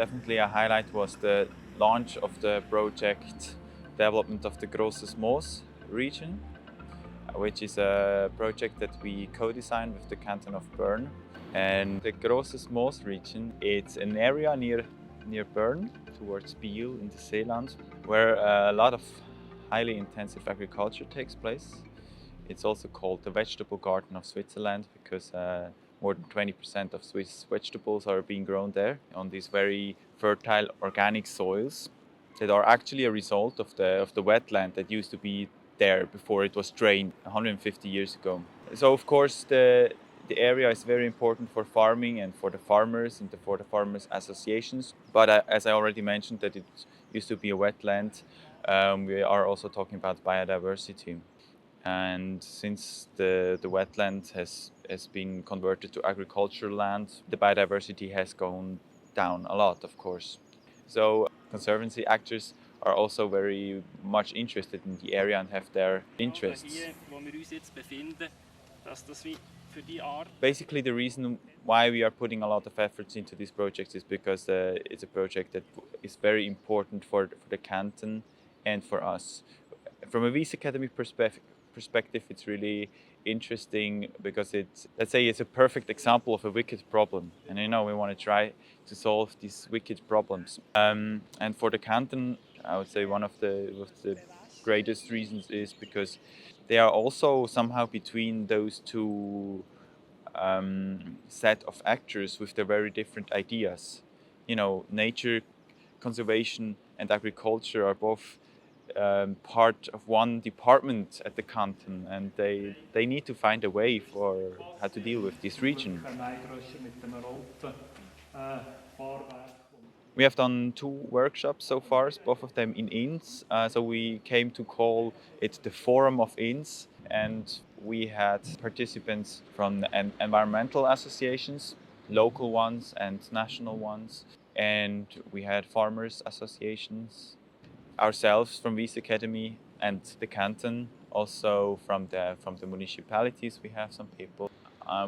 Definitely a highlight was the launch of the project development of the Grosses Moos region, which is a project that we co-designed with the canton of Bern. And the Grosses Moos region, it's an area near Bern, towards Biel in the Seeland, where a lot of highly intensive agriculture takes place. It's also called the vegetable garden of Switzerland because more than 20% of Swiss vegetables are being grown there on these very fertile organic soils that are actually a result of the wetland that used to be there before it was drained 150 years ago. So of course the area is very important for farming and for the farmers and for the farmers associations. But as I already mentioned that it used to be a wetland, we are also talking about biodiversity. And since the wetland has been converted to agricultural land, the biodiversity has gone down a lot, of course. So conservancy actors are also very much interested in the area and have their interests. Basically, the reason why we are putting a lot of efforts into this project is because it's a project that is very important for the canton and for us. From a Wyss Academy perspective, it's really interesting because let's say it's a perfect example of a wicked problem, and we want to try to solve these wicked problems. And for the canton, I would say one of the greatest reasons is because they are also somehow between those two set of actors with their very different ideas. Nature conservation and agriculture are both part of one department at the canton, and they need to find a way for how to deal with this region. We have done 2 workshops so far, both of them in Inns. So we came to call it the Forum of Inns, and we had participants from environmental associations, local ones and national ones, and we had farmers associations, ourselves from Wyss Academy and the canton, also from the municipalities we have some people.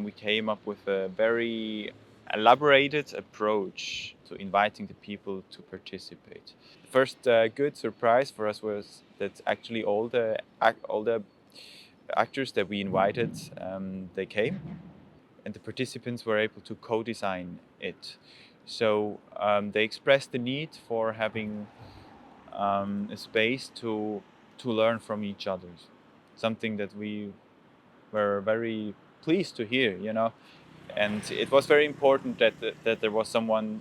We came up with a very elaborated approach to inviting the people to participate. The first good surprise for us was that actually all the actors that we invited, they came, and the participants were able to co-design it. So they expressed the need for having a space to learn from each other, something that we were very pleased to hear, and it was very important that there was someone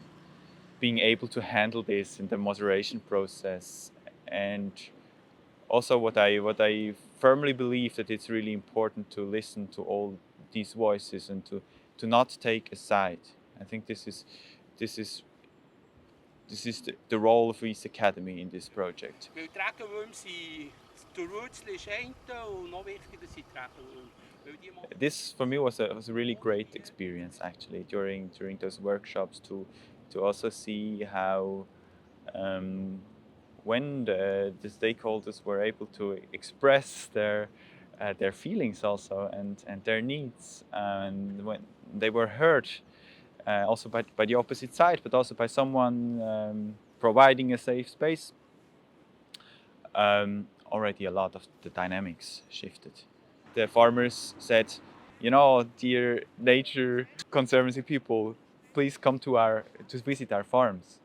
being able to handle this in the moderation process. And also what I firmly believe that it's really important to listen to all these voices and to not take a side. I think this is the role of Wyss Academy in this project. This for me was a really great experience actually during those workshops to also see how when the stakeholders were able to express their feelings also and their needs, and when they were heard also by the opposite side, but also by someone providing a safe space, already a lot of the dynamics shifted. The farmers said, dear nature conservancy people, please come to visit our farms.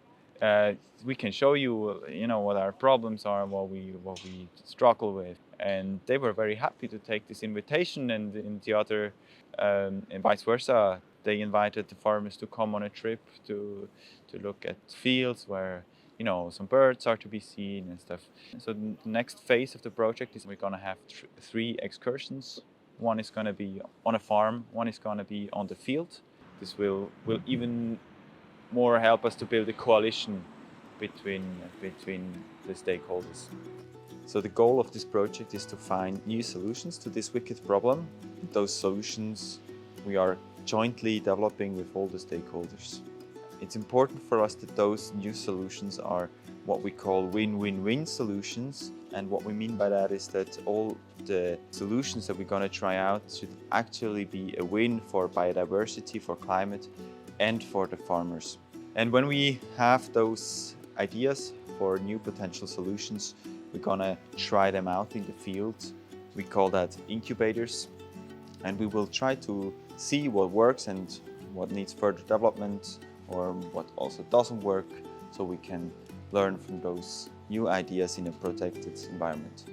We can show you, what our problems are, what we struggle with. And they were very happy to take this invitation, and in the other, and vice versa, they invited the farmers to come on a trip to look at fields where some birds are to be seen and stuff. So the next phase of the project is we're going to have 3 excursions. One is going to be on a farm, one is going to be on the field. This will even more help us to build a coalition between the stakeholders. So the goal of this project is to find new solutions to this wicked problem. Those solutions we are jointly developing with all the stakeholders. It's important for us that those new solutions are what we call win-win-win solutions. And what we mean by that is that all the solutions that we're going to try out should actually be a win for biodiversity, for climate, and for the farmers. And when we have those ideas for new potential solutions, we're gonna try them out in the field. We call that incubators. And we will try to see what works and what needs further development or what also doesn't work, so we can learn from those new ideas in a protected environment.